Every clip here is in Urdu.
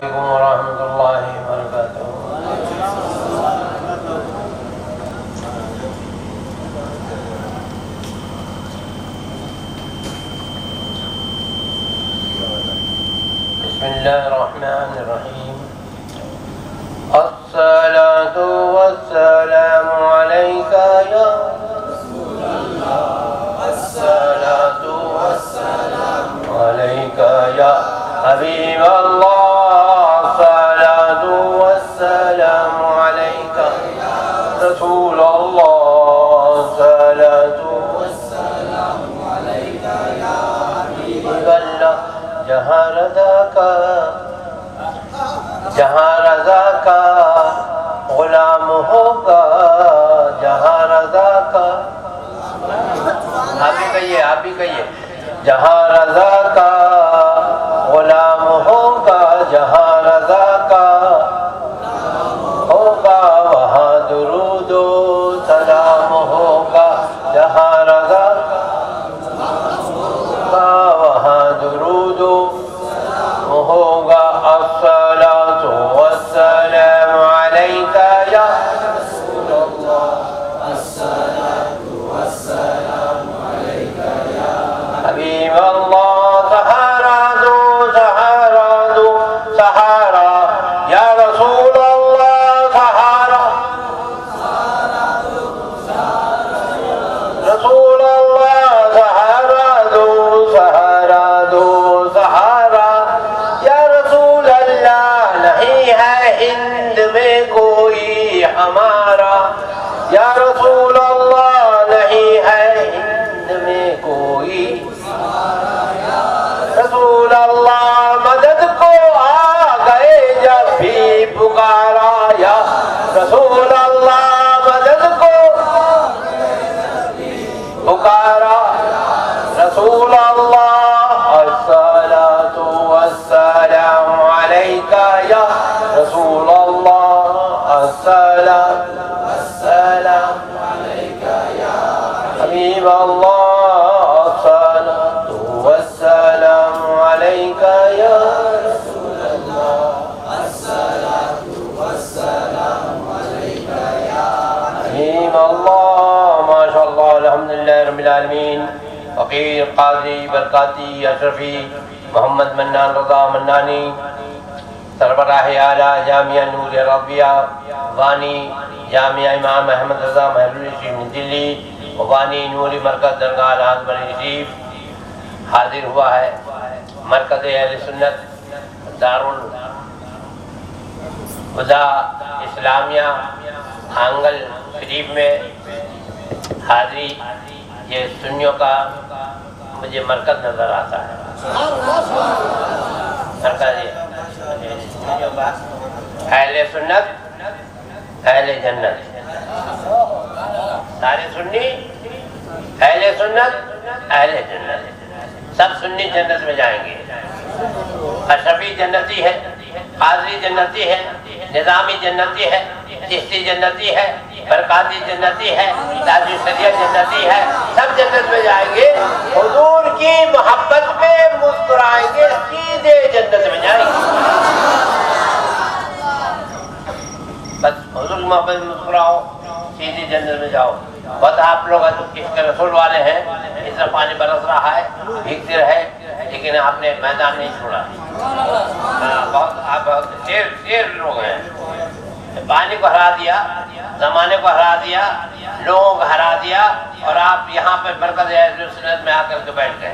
ورحمۃ اللہ وبرکاتہ۔ بسم اللہ الرحمن الرحیم۔ الصلاۃ والسلام علیک یا رسول اللہ، الصلاۃ والسلام علیک یا حبیب اللہ، الصلاۃ والسلام علیک رسول اللہ، الصلاۃ والسلام علیک یا حبیب اللہ۔ جہاں رضا کا غلام ہوگا، جہاں رضا کا، آپ بھی کہیے جہاں رضا کا غلام ہوگا، جہاں رضا کا ہوگا وہاں درود و سلام ہوگا، جہاں رضا کا وہاں درود و ہوگا۔ الصلاۃ والسلام علیک یا رسول اللہ، الصلاۃ والسلام علیک یا حبیب اللہ۔ سہارا دو سہارا دو سہارا یا رسول اللہ، سہارا رسول اللہ، سہارا دو سہارا دو سہارا یا رسول اللہ۔ نہیں ہے ہند میں کوئی ہمارا یا رسول اللہ، نہیں ہے ہند میں کوئی رسول اللہ۔ مدد کو آ گئے جب بھی پکارا یا رسول اللہ، مدد کو پکارا رسول اللہ۔ الصلاۃ والسلام علیک یا رسول اللہ، الصلاۃ والسلام علیک یا حبیب اللہ، الصلاۃ والسلام علیک یا رسول اللہ، الصلاۃ والسلام علیک یا حبیب اللہ۔ ماشاء اللہ، الحمدللہ رب العالمین۔ فقیر قاضی برکاتی اشرفی محمد منان رضا منانی، سربراہ اعلیٰ جامعہ نور ربیہ، بانی جامعہ امام احمد رضا محلوی شریف نئی دلی، وبانی نوری مرکز درگاہ الحاج بری شریف حاضر ہوا ہے۔ مرکز اہل سنت دارالہدیٰ اسلامیہ آنگل شریف میں حاضری، یہ سنیوں کا مجھے مرکز نظر آتا ہے۔ مرکز سنیوں کا اہل سنت اہل جنت، سارے سنی اہل سنت اہل جنت، سب سنی جنت میں جائیں گے۔ اشرفی جنتی ہے، قاضی جنتی ہے، نظامی جنتی ہے، چشتی جنتی ہے، برکاتی جنتی ہے، تاجی شریعت جنتی ہے، سب جنت میں جائیں گے۔ حضور کی محبت میں مسکرائیں گے، سیدھے جنت میں جائیں گے۔ بس حضور کی محبت میں مسکراؤ، سیدھی جنت میں جاؤ۔ بس آپ لوگ اس کے رسول والے ہیں، اس طرح پانی برس رہا ہے، بھیگتے رہے، لیکن آپ نے میدان نہیں چھوڑا۔ آپ دیر لوگ ہیں، پانی کو ہرا دیا، زمانے کو ہرا دیا، لوگوں کو ہرا دیا، اور آپ یہاں پہ مرکز اہل سنت میں آ کر کے بیٹھ گئے۔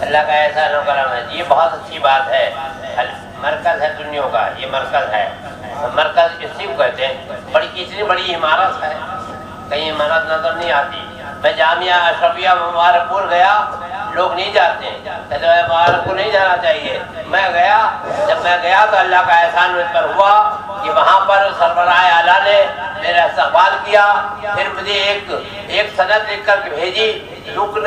اللہ کا ایسا نو کرم ہے، یہ بہت اچھی بات ہے۔ مرکز ہے دنیا کا، یہ مرکز ہے۔ مرکز اسی کو کہتے ہیں۔ بڑی اتنی بڑی عمارت ہے، کہیں عمارت نظر نہیں آتی۔ میں جامعہ اشرفیہ مبارک پور گیا، لوگ نہیں جاتے، کہتے ہیں مبارک پور نہیں جانا چاہیے۔ میں گیا، جب میں گیا تو اللہ کا احسان مجھ پر ہوا کہ وہاں پر سربراہ اعلیٰ نے میرا استقبال کیا، پھر مجھے ایک سند لکھ کر کے بھیجی، رکن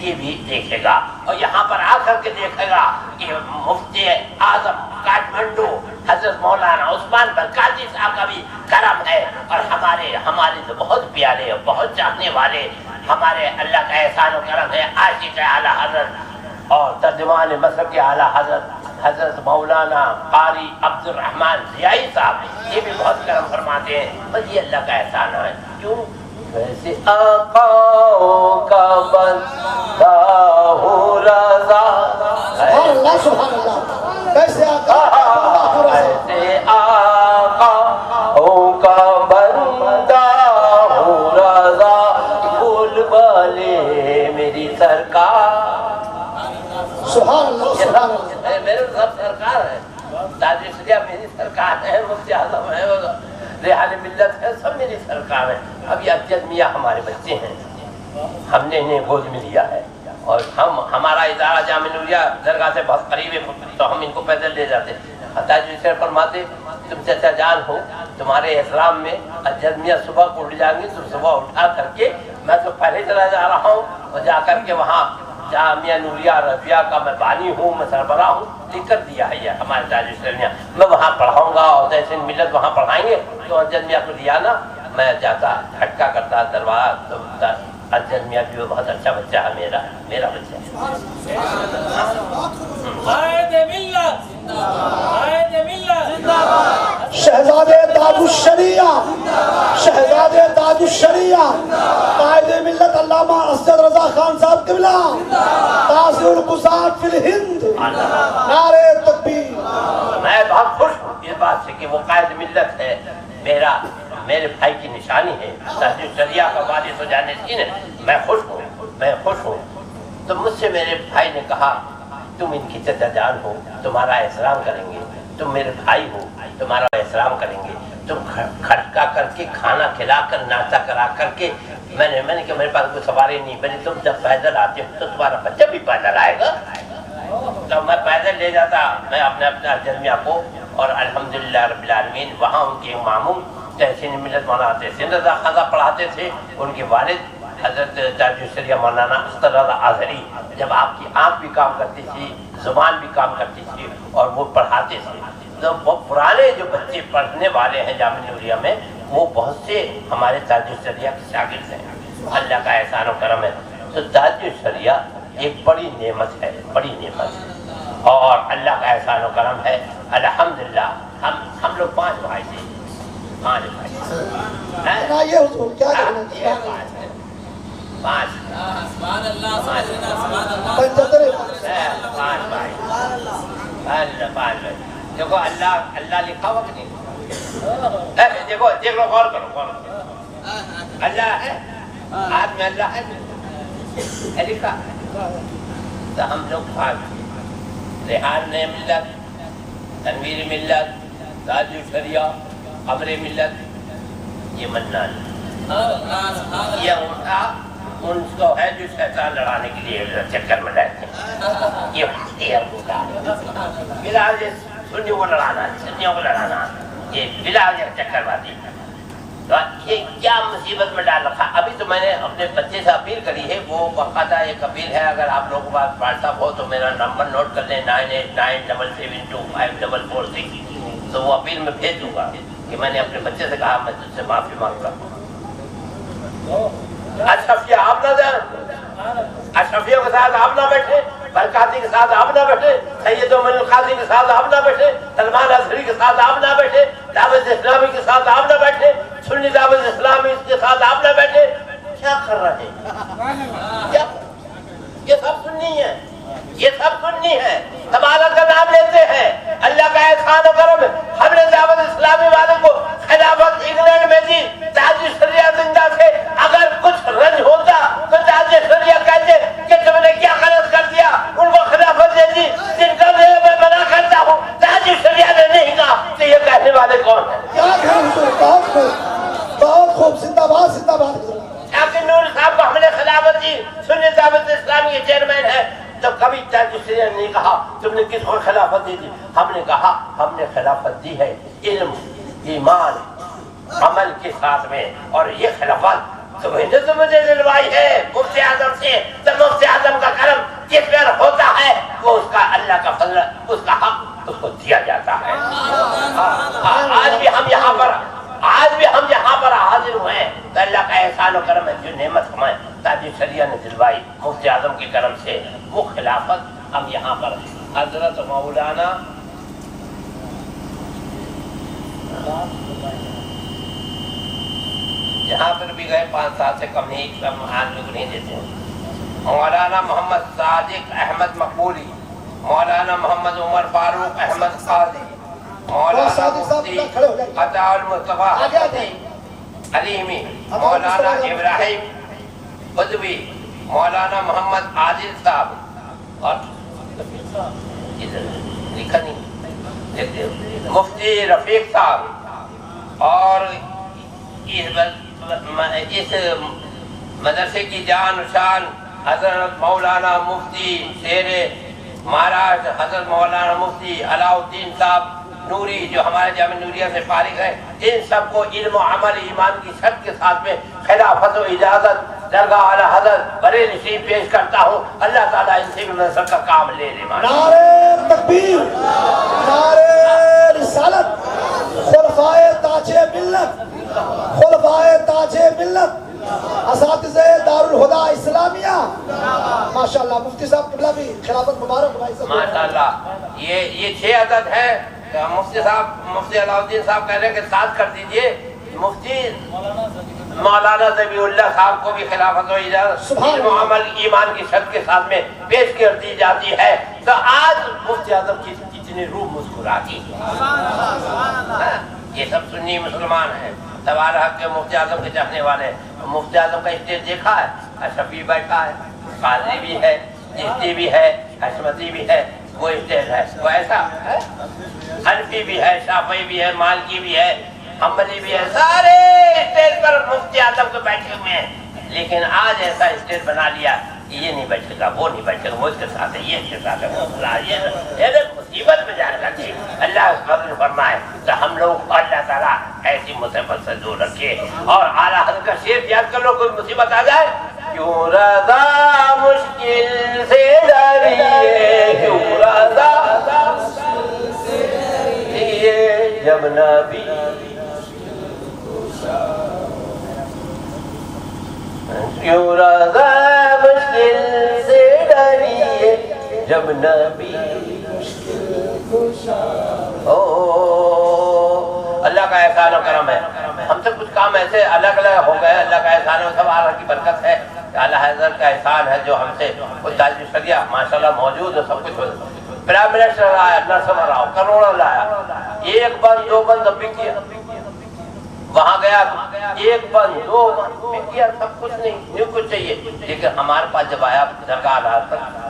یہ بھی دیکھے گا اور یہاں پر آ کر کے دیکھے گا کہ مفتی اعظم کاٹمنڈو حضرت مولانا عثمان برکاتی صاحب کا بھی کرم ہے، اور ہمارے تو بہت پیارے اور بہت چاہنے والے ہمارے اللہ کا احسان و کرم ہے، عاشق اعلیٰ حضرت اور ترجمان مذہب کے اعلیٰ حضرت مولانا قاری عبد الرحمن ضیائی صاحب، یہ بھی بہت کرم فرماتے ہیں، بس یہ اللہ کا احسان ہے۔ کیوں؟ ویسے آقاؤں کا بندہ ہوں رضا، سبحان اللہ سبحان اللہ، کیسے آقا ویسے آقاؤں کا بندہ ہوں رضا، بول والے میری سرکار، سبحان اللہ سبحان اللہ، میرے سب سرکار ہے، تاج شریعہ میری سرکار ہے، مفتی اعظم ہے، ریحان ملت ہے، سب میری سرکار ہے۔ اب یہ ابجد میاں ہمارے بچے ہیں، ہم نے انہیں گود میں لیا ہے، اور ہمارا ادارہ جامعہ نوریہ درگاہ سے بہت قریب ہے، تو ہم ان کو پیدل لے جاتے۔ تاج شریعہ فرماتے تم چچا جان ہو، تمہارے اسلام میں ابجد میاں صبح کو اٹھ جائیں گے، تم صبح اٹھا کر کے، میں تو پہلے چلا جا رہا ہوں اور جا کر کے وہاں جامعہ نوریہ رفیہ کا میں بانی ہوں، میں سربراہ ہوں، لکھ کر دیا ہے یہ ہمارے تاج شریعہ، میں وہاں پڑھاؤں گا، اور جیسے ملت وہاں پڑھائیں گے تو ابجد میاں کو لیا نا، میں جاتا ہٹکا کرتا دربار، تو ابجد میاں بھی بہت اچھا بچہ ہے، میرا بچہ ہے۔ شہزادے تاج الشریعہ، شہزادے تاج الشریعہ، قائد ملت علامہ اسد رضا خان صاحب قبلہ، تاج القصات فی الہند، نعرہ تکبیر۔ میں بہت خوش ہوں اس بات سے کہ وہ قائد ملت ہے، میرے بھائی کی نشانی ہے، تاج الشریعہ کا وارث و جانشین ہے، میں خوش ہوں۔ تو مجھ سے میرے بھائی نے کہا تم ان کی چچا جان ہو، تمہارا احترام کریں گے، تم میرے بھائی ہو، تمہارا احترام کریں گے، تم کھٹکا کر کے کھانا کھلا کر ناشتہ کرا کر کے، میں نے کہا میرے پاس کوئی سواری نہیں، میں نے تم جب پیدل آتے ہو تو تمہارا بچہ بھی پیدل آئے گا، تو میں پیدل لے جاتا میں اپنے جلمیہ کو، اور الحمدللہ رب العالمین وہاں ان کے ماموں تحسین ملت مولانا تحسین رضا خان صاحب پڑھاتے تھے، ان کے والد حضرت تاج الشریعہ مولانا اختر رضا اظہری، جب آپ کی آنکھ بھی کام کرتی تھی، زبان بھی کام کرتی تھی، اور وہ پڑھاتے تھے، تو وہ پرانے جو بچے پڑھنے والے ہیں جامعہ نوریہ میں، وہ بہت سے ہمارے تاج الشریعہ کے شاگرد ہیں، اللہ کا احسان و کرم ہے۔ تو تاج الشریعہ ایک بڑی نعمت ہے، اور اللہ کا احسان و کرم ہے، الحمدللہ ہم لوگ 5 بھائی تھے، 5 بھائی یہ حضور کیا کہنا چاہتے ہیں؟ 5 پنجتر 5 بھائی، دیکھو اللہ لکھا ہوا کہ نہیں؟ دیکھو غور کرو، اللہ ہے، ہاتھ میں اللہ ہے لکھا، تو ہم لوگ 5 ریحان ملت، تنویر ملت، تاج الشریعہ، قمر ملت، یہ منان، یہ ان کو ہے جو شیطان لڑانے کے لیے چکر میں رہتے ہیں، یہ بلا وجہ سنیوں کو لڑانا، یہ بلا وجہ چکر بازی، تو یہ کیا مصیبت میں ڈال رکھا۔ ابھی تو میں نے اپنے بچے سے اپیل کری ہے، وہ باقاعدہ ایک اپیل ہے، اگر آپ لوگوں کے پاس واٹس ایپ ہو تو میرا نمبر نوٹ کر لیں 9897255446، تو وہ اپیل میں بھیج دوں گا کہ میں نے اپنے بچے سے کہا میں تجھ سے معافی مانگتا ہوں۔ اشرفیہ آپ نہ جائیں، اشرفیوں کے ساتھ آپ نہ بیٹھے، برکاتی کے ساتھ آپ نہ بیٹھے، سید عمر القاضی کے ساتھ آپ نہ بیٹھے، سلمان اظہری کے ساتھ آپ نہ بیٹھے، دعوت اسلامی کے ساتھ آپ نہ بیٹھے، سنی دعوت اسلامی کے ساتھ آپ نہ بیٹھے، کیا کر رہے ہیں؟ یہ سب سنی ہے، تمہارا کا نام لیتے ہیں، اللہ کا احسان و کرم ہے، ہم نے دعوت اسلامی والے کو خلافت انگلینڈ میں دی، تاج الشریعہ زندہ تھے، اگر کچھ رنج ہوتا تو تاج الشریعہ کہتے کہ تم نے کیا غلط کر دیا، ان کو خلافت دے دی، جن کا میں منع کرتا ہوں، تاج الشریعہ نے نہیں کہا، تو یہ کہنے والے کون ہیں؟ کیا کہیں حضور، بہت خوب، زندہ باد لیکن نور صاحب کو ہم نے خلافت دی، سنی دعوت اسلامی کے چیئرمین ہے، تو کبھی تاج الشریعہ نے نہیں کہا تم نے کس کو خلافت دی تھی، ہم نے کہا ہم نے خلافت دی ہے علم، ایمان، عمل کے ساتھ میں، اور یہ خلافت تمہیں تو مجھے دلوائی ہے مفتی اعظم سے، تو مفتی اعظم کا کرم جس پر ہوتا ہے وہ اس کا اللہ کا فضل، اس کا حق اس کو دیا جاتا ہے۔ آج بھی ہم یہاں پر حاضر ہوئے ہیں تو اللہ کا احسان و کرم ہے، جو نعمت ہمیں تاج شریعہ نے دلوائی مفتی اعظم کے کرم سے، وہ خلافت ہم یہاں پر حضرت مولانا جہاں پر بھی گئے 5 سال سے کم نہیں، کم آج لوگ نہیں دیتے ہیں، مولانا محمد صادق احمد مقبولی، مولانا محمد عمر فاروق احمد قاضی، مولانا مفتی عطا المصطفیٰ علیمی، مولانا ابراہیم بدوی، مولانا محمد عادل صاحب، اور لکھا نہیں، مفتی رفیق صاحب، اور اس مدرسے کی جان و شان حضرت مولانا مفتی شیر مہاراشٹر حضرت مولانا مفتی علاء الدین صاحب نوری، جو ہمارے جامعہ نوریہ سے فارغ ہیں، ان سب کو علم و عمل ایمان کی شرط کے ساتھ میں خلافت و اجازت درگاہ اعلی حضرت بریلی شریف پیش کرتا ہوں۔ اللہ تعالیٰ ان سے بھی منصب کا کام لے لے۔ نعرہ تکبیر، نعرہ رسالت، خلفائے تاج ملت، خلفائے تاج ملت، اساتذہ دارالہدیٰ اسلامیہ، ماشاءاللہ مفتی صاحب قبلہ بھی خلافت مبارک بھائی صاحب ماشاءاللہ۔ یہ 6 عدد ہے، مفتی صاحب مفتی علاء الدین صاحب کہہ رہے ہیں کہ 7 کر دیجئے، مفتی مولانا ذبیح اللہ صاحب کو بھی خلافت و اجازت علم و عمل ایمان کی شرط کے ساتھ میں پیش کر دی جاتی ہے۔ تو آج مفتی اعظم کی کتنی روح مسکراتی ہے، یہ سب سنی مسلمان ہیں، تبارک حق کے مفتی اعظم کے چاہنے والے۔ مفتی اعظم کا اسٹیج دیکھا ہے، اشرفی بیٹھا ہے، قاضی بھی ہے، چشتی بھی ہے، حشمتی بھی ہے، وہ اسٹیج ہے، وہ ایسا ہے، حنفی بھی ہے، شافعی بھی ہے، مالکی بھی ہے، حنبلی بھی ہے، سارے اسٹیج پر مفتی اعظم کو بیٹھے ہوئے ہیں۔ لیکن آج ایسا اسٹیج بنا لیا، یہ نہیں بیٹھے گا، وہ نہیں بیٹھے گا، وہ اس کے ساتھ ہے، یہ اس کے ساتھ ہے، یہ مصیبت میں جانے لگی۔ اللہ فضل فرمائے تو ہم لوگ اللہ تعالیٰ ایسی مصیبت سے دور رکھے، اور اعلیٰ حضرت کا شعر یاد کر لو، کوئی مصیبت آ جائے، کیوں رضا مشکل سے ڈریے، کیوں رضا مشکل سے ڈریے، جب نبی کیوں رضا مشکل سے ڈریے، جب نبی اللہ کا احسان و کرم ہے۔ ہم سے کچھ کام ایسے الگ الگ ہو گئے، اللہ کا احسان و سب اللہ کی برکت ہے، اعلیٰ حضرت کا احسان ہے، جو ہم سے کچھ تاج شریعہ ماشاءاللہ موجود ہے، سب کچھ پرائم منسٹر آیا، نرسمہ راؤ کروڑا لایا، 1 بند 2 بند اب بھی کیا، وہاں گیا 1 بند 2 بند کیا، سب کچھ نہیں کچھ چاہیے، لیکن ہمارے پاس جب آیا درگاہ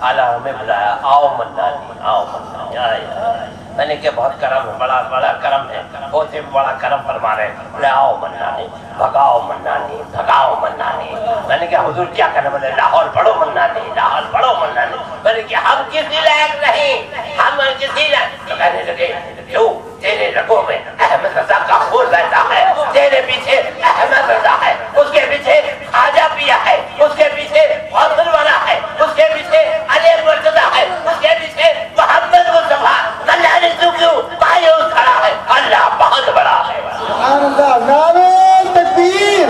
اعلیٰ ہمیں بلایا، آؤ منانی، آؤ منانی، میں نے کہا بہت کرم ہے، بڑا کرم ہے، بہت ہی بڑا کرم فرما رہے ہیں، بولے آؤ منانی، بھگاؤ منانی، بھگاؤ منانی۔ میں نے کہا حضور کیا کرنا؟ بولے لاہور پڑھو منانی، لاہور پڑھو منانی۔ میں نے کہا ہم کسی لائق نہیں، ہم کسی لائق، تو کہنے لگے کیوں؟ تیرے رگوں میں احمد رضا کا خون بہتا ہے، تیرے پیچھے احمد رضا ہے، اس کے پیچھے خواجہ پیا ہے، اس کے پیچھے غوث والا ہے، اس کے پیچھے علی مرتضیٰ ہے، اس کے پیچھے محمد مصطفیٰ، اللہ نے تو کیوں مایوس کھڑا ہے؟ اللہ بہت بڑا ہے۔ سبحان اللہ، نعرہ تکبیر،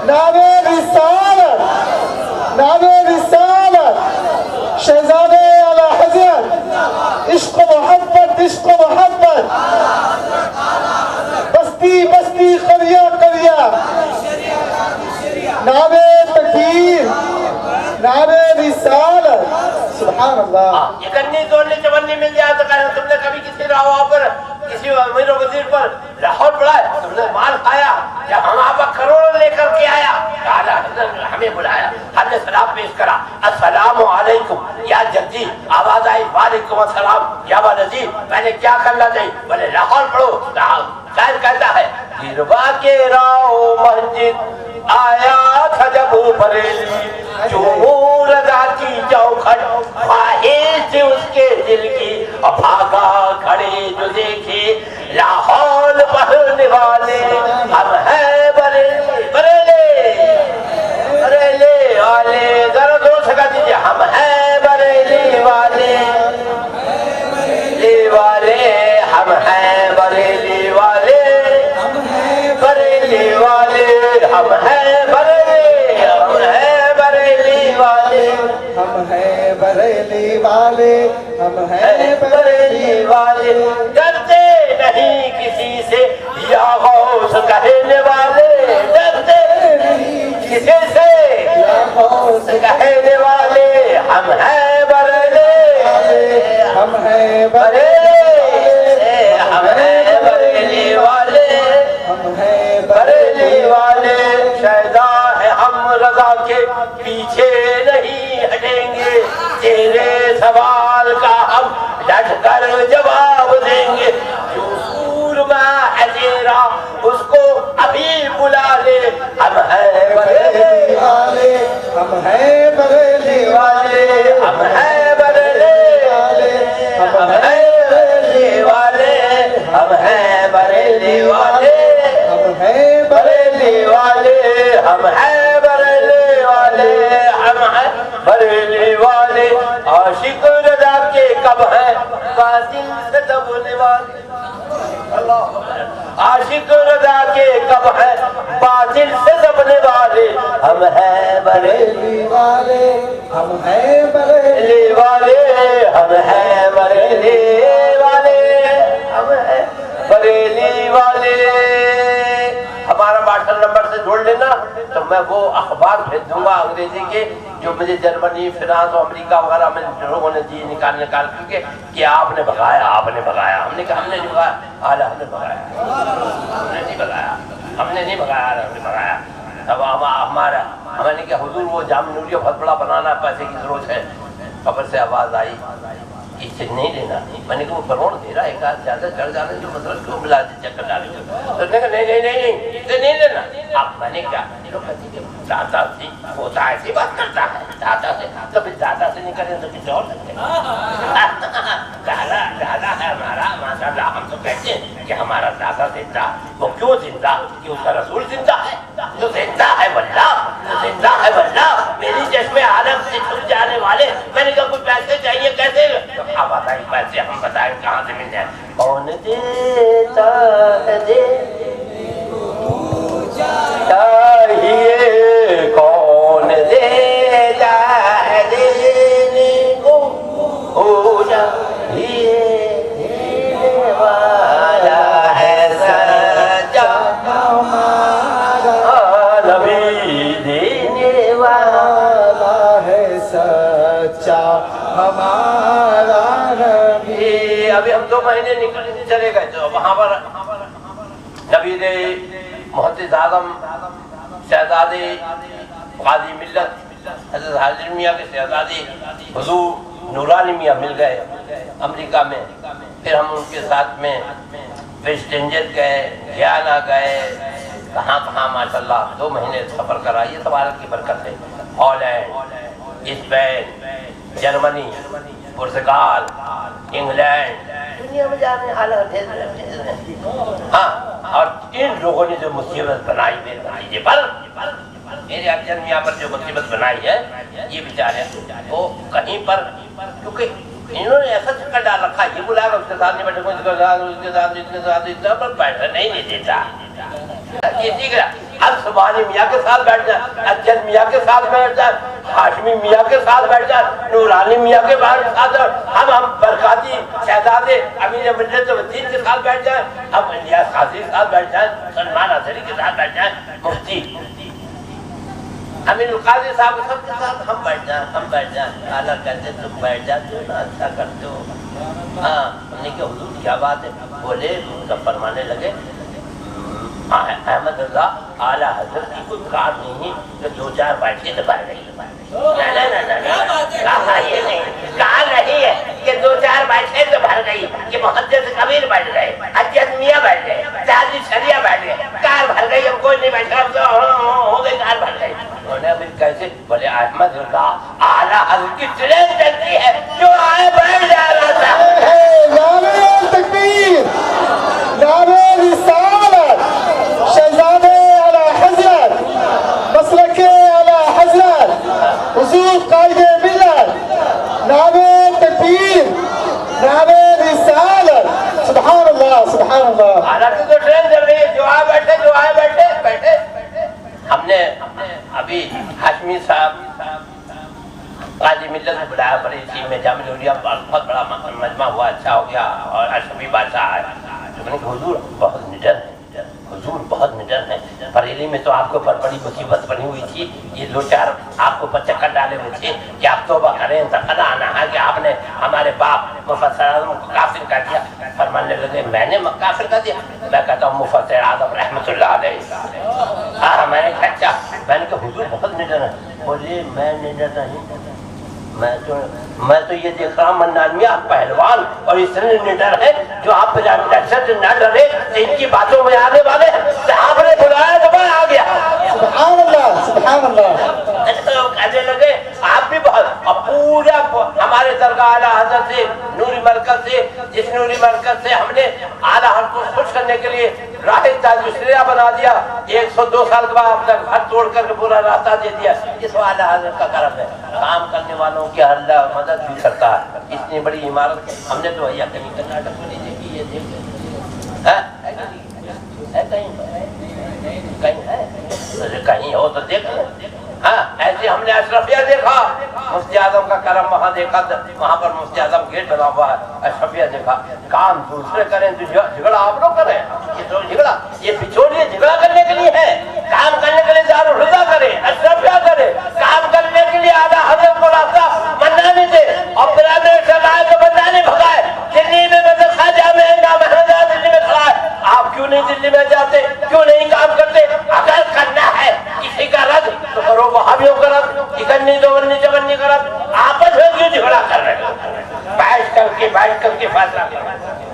نعرہ رسالت، نعرہ رسالت، شہزادے اعلیٰ حضرت، عشق و محبت، عشق و محبت، بستی بستی قریہ قریہ، نعرہ تکبیر، نعرہ رسالت، سبحان اللہ۔ یہ کنی توڑنے چونی مل جائے تو کہنا تم نے کبھی کسی راہو پر کسی امیر و وزیر پر لاہور بلائے، تم نے مال کھایا، جب ہم آپ کروڑ لے کر کے آیا، اعلیٰ حضرت نے ہمیں بلایا، ہم نے سلام پیش کرا، السلام علیکم یا جدی، آواز آئی وعلیکم السلام یا والدی، میں نے کیا کرنا چاہیے؟ بولے لاہور پڑھو۔ شاید کہتا ہے گروا کے راؤ مسجد آیا تھا جب بریلی، جو رضا کی چوکھٹ خواہش تھی اس کے دل کی، اور بھاگا کھڑے جو دیکھے لاہور پڑھنے والے، ہم ہیں بریلی بریلی غوث کہنے والے ڈرتے کسی سے، غوث کہنے والے ہم ہیں بریلے، ہم ہیں بریلے، ہم ہیں بریلی والے، ہم ہیں بریلی والے، شہدا ہے ہم رضا کے پیچھے نہیں ہٹیں گے، تیرے سوال کا ہم ڈٹ کر جواب دیں گے، جو سورما ہے تیرا اس کو ابھی بلا لے، ہم ہیں بریلی والے، ہم ہیں بریلی والے، ہم ہیں بریلی والے، ہم ہیں بریلی والے، ہم ہیں بریلی والے، ہم ہیں بریلی والے، ہم ہیں بریلی والے، ہم ہیں بریلی والے، عاشق رضا کے کب ہیں باطل سے دبنے والے، عاشق رضا کے کب ہیں باطل سے دبنے والے، ہم ہیں بریلی والے، ہم ہیں بریلی والے، ہم ہیں بریلی والے، ہم ہیں بریلی والے۔ ہمارا واٹسپ نمبر سے جوڑ لینا تو میں وہ اخبار بھیج دوں گا انگریزی کے جو مجھے جرمنی، فرانس اور امریکہ وغیرہ میں لوگوں نے دی نکال کیونکہ کہ آپ نے بھگایا، آپ نے بھگایا، ہم نے کہا ہم نے نہیں بھگایا، اعلیٰ ہم نے بھگایا، ہم نے نہیں بھگایا، ہم نے نہیں بھگایا، ہم نے بھگایا۔ اب ہمارا ہمیں نے کہا حضور وہ جامع نوریہ بہت بڑا بنانا ہے، پیسے کی ضرورت ہے، خبر سے آواز آئی اس سے نہیں لینا، میں نے کہا وہ کروڑ دے رہا ہے، ایک آدھ زیادہ چڑھ جانے جو مطلب کیوں ملا چکر ڈالے تو اس نے کہا نہیں اسے نہیں لینا۔ اب میں نے کہا دادا سے ہوتا ایسی بات کرتا ہے، دادا سے کبھی دادا سے نہیں کریں تو کسی اور سے دادا ہے ہمارا، ماشاء اللہ ہم تو کہتے ہیں کہ ہمارا دادا زندہ، وہ کیوں زندہ کہ اس کا رسول زندہ ہے، جو زندہ ہے واللہ، جو زندہ ہے واللہ، میری چشم عالم سے چھپ جانے والے۔ میں نے کہا کوئی پیسے چاہیے کیسے؟ آپ بتائیں پیسے ہم بتائیں کہاں سے مل جائیں؟ کون دیتا ہے چاہیے، کون دیتا ہے دینے کو، ہو چاہیے دینے والا ہے سچا ہمارا نبی، دینے والا ہے سچا ہمارا نبی۔ ابھی ہم 2 مہینے نکل چلے گئے تو وہاں پر نبی نے محدث اعظم شہزادے قاضی ملت حضرت حاضر میاں کے شہزادے حضور نورانی میاں مل گئے امریکہ میں، پھر ہم ان کے ساتھ میں ویسٹ انڈیز گئے، گیانا گئے، کہاں کہاں ماشاءاللہ 2 مہینے سفر کرا، یہ سوالت کی برکت ہے۔ Holland, Spain, Germany, Portugal, England, دنیا میں جانے حالات ہاں، اور ان لوگوں نے جو مصیبت بنائی میرے بھتیجے پر، میرے ارجن میاں پر جو مصیبت بنائی ہے، یہ بیچارے وہ کہیں پر، کیونکہ انہوں نے ایسا چکر ڈال رکھا، یہ بلایا اس کے ساتھ نہیں بیٹھے، اس کے ساتھ اتنا پر پیسہ نہیں دیتا، یہ ٹھیک ہے۔ اب سبحانی میاں کے ساتھ بیٹھ جائیں، اجن میاں کے ساتھ بیٹھ جائیں، ہاشمی میاں کے ساتھ بیٹھ جائیں، نورانی میاں کے ساتھ، ہم برکاتی شہزادے امیر ملت الدین کے ساتھ بیٹھ جائیں، ہم الیاس قاضی کے ساتھ بیٹھ جائیں، سلمان اظہری کے ساتھ بیٹھ جائیں، مفتی امین القاضی صاحب سب کے ساتھ ہم بیٹھ جائیں، اعلیٰ کہتے تم بیٹھ جاتے ہو نا، اچھا کرتے ہو۔ ہاں، ہم نے کہا حضور کیا بات ہے؟ بولے سب فرمانے لگے احمد رضا اعلیٰ حضرت کی کوئی کار نہیں کہ 2-4 بیٹھے تو بھر گئی، کہا یہ نہیں، کہا نہیں ہے کہ 2-4 بیٹھے تو بھر گئی، کہ محدث کبیر بیٹھ گئے، اجن میاں بیٹھ گئے، چالی شریعہ بیٹھ گئے، کار بھر گئی، اب کوئی نہیں بیٹھا، اب تو ہو گئی کار بھر گئی۔ انہوں نے ابھی کیسے بولے احمد رضا اعلیٰ حضرت کی ٹرین چلتی ہے، جو آئے بیٹھ جا رہا تھا۔ نعرہ تکبیر، نعرہ رسالت، شہزادے اعلیٰ حضرت، مسلک اعلیٰ حضرت، حضور قائد ملت، نعرہ تکبیر، نعرہ رسالت، سبحان اللہ سبحان اللہ۔ حالانکہ تو ٹرین چل رہی ہے، جو آئے بیٹھے، جو آئے بیٹھے۔ ہم نے ابھی ہاشمی صاحب قاضی ملت کو بلایا پڑی تھی میں جامع نوریہ، بہت بڑا مجمع ہوا، اچھا ہو گیا، اور اشرفی بادشاہ آئے تو میں نے کہا حضور بہت نڈر ہے، حضور بہت نڈر ہیں. بریلی میں تو آپ کے اوپر بڑی مصیبت بنی ہوئی تھی, یہ دو چار آپ کو اوپر چکر ڈالے ہوئے تھے کہ آپ توبہ کریں, انتقال آنا ہے کہ آپ نے ہمارے باپ مفسر اعظم کو کافر کر دیا. فرمانے لگے میں نے کافر کر دیا؟ میں کہتا ہوں مفسر اعظم رحمۃ اللہ علیہ. ہاں میں نے کہا اچھا. میں نے کہا حضور بہت نڈر ہے. بولے میں نڈر نہیں, میں تو یہ دیکھ رہا ہوں منان میاں پہلوان اور اتنے نڈر ہے جو آپ پہ نہ ڈرے ان کی باتوں میں آنے والے ہیں. صاحب نے بلایا تو میں آ گیا. سبحان اللہ سبحان اللہ. کہنے لگے آپ بھی بہت, اور پورا ہمارے درگاہ اعلیٰ حضرت سے نوری مرکز سے, جس نوری مرکز سے ہم نے اعلیٰ حضرت کو خوش کرنے کے لیے راہ تاجشریہ بنا دیا, 102 سال کے بعد اپنا گھر توڑ کر کے پورا راستہ دے دیا. اس اعلیٰ حضرت کا کرم ہے. کام کرنے والوں کی اللہ مدد بھی کرتا ہے. اتنی بڑی عمارت ہم نے تو بھیا کہیں کرناٹک میں نہیں دیکھی. یہ دیکھ ہے کہیں ہو تو دیکھ لیں. ہاں ایسے ہم نے اشرفیہ دیکھا, مفتی اعظم کا کرم وہاں دیکھا, وہاں پر مفتی اعظم گیٹ بنا ہوا ہے. اشرفیہ دیکھا. کام دوسرے کریں تو جھگڑا آپ لوگ کریں. یہ تو جھگڑا, یہ بچولیے جھگڑا کرنے کے لیے ہے. کام کرنے کے لیے دارالہدیٰ کرے, اشرفیہ کرے. کام کرنے کے لیے اعلیٰ حضرت کو راستہ منانی دے, اور برادر سرائے کو منانی بھگائے. دلی میں مدرسہ جامعہ نام احمدیہ دلی میں کھڑا ہے. آپ کیوں نہیں دلی میں جاتے, کیوں نہیں کام کرتے؟ اگر کرنا ہے کسی کا رد تو کرو وہابیوں کا رد, اکنی دوگنی چگنی کا رد. آپس میں کیوں جھگڑا کر رہے ہیں؟ بیٹھ کر کے فیصلہ کرو,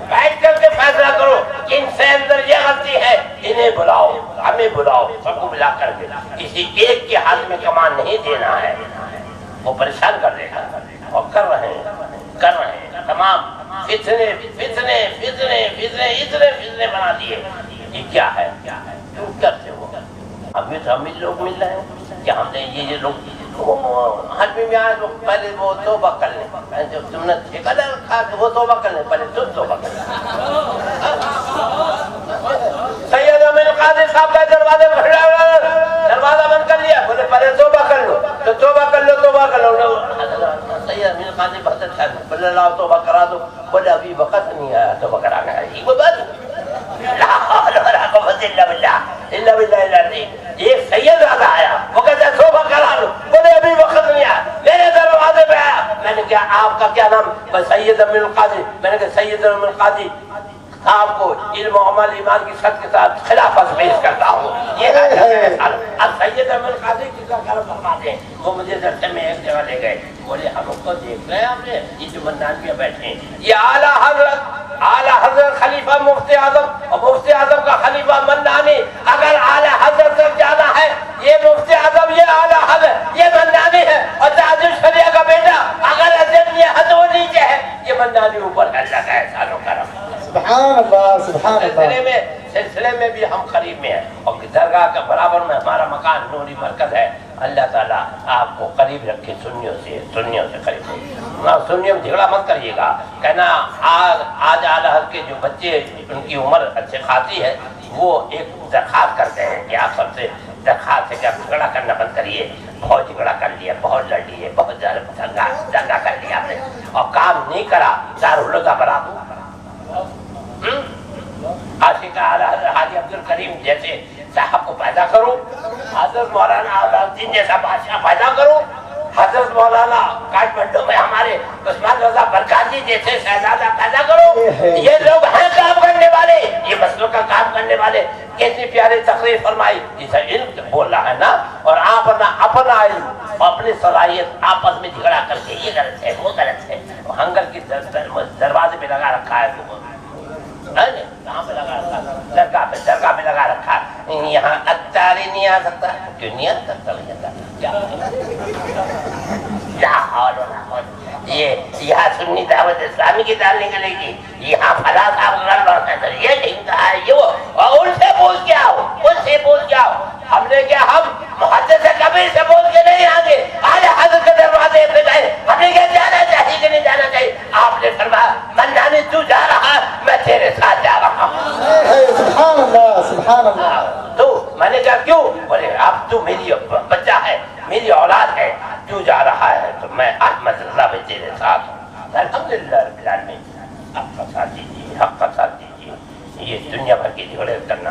بیٹھ کر کے فیصلہ کرو. ان سے اندر یہ غلطی ہے, انہیں بلاؤ, ہمیں بلاؤ, سب کو ملا کر کے. کسی ایک کے ہاتھ میں کمان نہیں دینا ہے, وہ پریشان کر دے گا. اور کر رہے ہیں تمام فتنے فتنے فتنے فتنے اتنے فتنے بنا دیے. یہ کیا ہے, کیوں کرتے ہو؟ ہم لوگ مل رہے ہیں کہ ہم نے یہ لوگ حجمی میں آئے تو پہلے وہ توبہ کر لیں. جو تم نے ٹھیکیدار رکھا کہ وہ توبہ کر لیں, پہلے تم توبہ کر لیں. سید امین قادری صاحب کا دروازہ بند کر لیا, بولے پہلے توبہ کر لو. تو توبہ کر لو. سید امین قادری بہت اچھا ہے, بولے لاؤ توبہ کرا دو. بولے ابھی وقت نہیں آیا توبہ کرانا ہے. یہ بات ایک سید آتا آیا, وہ کہتا توبہ کرا لو. بولے ابھی وقت نہیں آیا. میرے دروازے پہ آیا, میں نے کہا آپ کا کیا نام؟ سید امین القادری. میں نے کہا سید امین القادری صاحب کو علم و عمل ایمان کی شرط کے ساتھ خلافت پیش کرتا ہوں. یہ اب سید امین القادری کس کا کرم فرماتے ہیں. وہ مجھے درسے میں ایک جگہ لے گئے, بولے ہم کو دیکھ رہے ہیں آپ نے, یہ جو منانویہ بیٹھے ہیں یہ اعلیٰ حضرت خلیفہ مفتی اعظم, اور مفتی اعظم کا خلیفہ منانی. اگر اعلیٰ حضرت تک جانا ہے, یہ مفتی اعظم, یہ اعلیٰ حضرت, یہ منانی ہے. اور تاج الشریعہ کا بیٹا اگر اجل یہ حد و نیچے ہے, یہ منانی اوپر اللہ کا احسان و کرم. سبحان اللہ سبحان اللہ. سلسلے میں بھی ہم قریب میں ہیں, اور درگاہ کے برابر میں ہمارا مکان نوری مرکز ہے. اللہ تعالیٰ آپ کو قریب رکھے, سنیوں سے قریب رکھے. سنیوں جھگڑا مت کریے گا. کہنا آج اعلیٰ حضرت کے جو بچے ان کی عمر اچھے خاصی ہے, وہ ایک درخواست کرتے ہیں کہ آپ سب سے درخواست ہے کہ آپ جھگڑا کرنا بند کریے. بہت جھگڑا کر لیا, بہت لڑ لیے, بہت دنگا کر لیا آپ نے, اور کام نہیں کرا. دارالہدیٰ بنا دو. عاشق اعلیٰ حضرت حاجی عبد الکریم جیسے صاحب کو پیدا کرو, حضرت مولانا علاؤالدین جیسا بادشاہ پیدا کرو, حضرت مولانا کاٹمنڈو میں ہمارے عثمان رضا برکاتی جیسے شہزادہ پیدا کرو. یہ لوگ ہیں کام کرنے والے, یہ مسئلوں کا کام کرنے والے. کتنی پیاری تقریر فرمائی. اسے علم بول رہا ہے نا, اور آپ اپنا علم, اپنی صلاحیت آپس میں جھگڑا کر کے یہ غلط ہے وہ غلط ہے. ہنگر کی دروازے پہ لگا رکھا ہے, کہاں پہ لگا رکھا ہے؟ درگاہ پہ لگا رکھا ہے. یہاں اتاری نہیں آ سکتا. کیوں نہیں آ سکتا بھیا؟ یہ یہاں سنی دعوت اسلامی کی دال نکلے گی, یہاں فلاں صاحب یہ نہیں کہا ہے, یہ وہ, اور ان سے پوچھ کے آؤ, ان سے پوچھ کے آؤ. ہم نے کیا ہم محدث کبیر سے بول کے نہیں آگے اعلیٰ حضرت کے دروازے پہ گئے. ہم نے کیا جانا چاہیے کہ نہیں جانا چاہیے؟ آپ نے فرمایا منانی تو جا رہا ہے, میں تیرے ساتھ جا رہا ہوں. سبحان اللہ سبحان اللہ. تو میں نے کہا کیوں؟ بولے اب تو میری بچہ ہے, میری اولاد ہے, تو جا رہا ہے تو میں احمد رضا میں تیرے ساتھ ہوں. الحمدللہ رب العالمین. حق کا ساتھ دیجیے, حق کا ساتھ دیجیے. یہ دنیا بھر کی جھگڑے کرنا,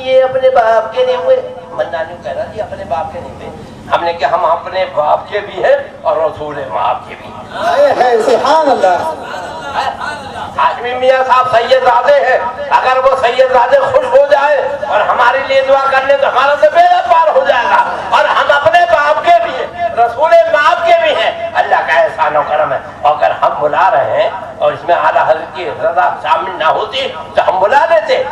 یہ اپنے باپ کے نہیں ہوئے. منانی کہہ رہا یہ اپنے باپ کے نہیں ہوئے. ہم نے کہا ہم اپنے باپ کے بھی ہیں اور رسول باپ کے بھی ہیں. سبحان اللہ. ہاشمی میاں صاحب سید زادے ہیں. اگر وہ سید زادے خوش ہو جائے اور ہمارے لیے دعا کر لیں تو ہمارا تو بیڑا پار ہو جائے گا. اور ہم اپنے باپ کے بھی ہیں رسول باپ کے بھی ہیں. اللہ کا احسان و کرم ہے. اور اگر ہم بلا رہے ہیں اور اس میں اعلیٰ حضرت کی رضا شامل نہ ہوتی تو ہم بلا لیتے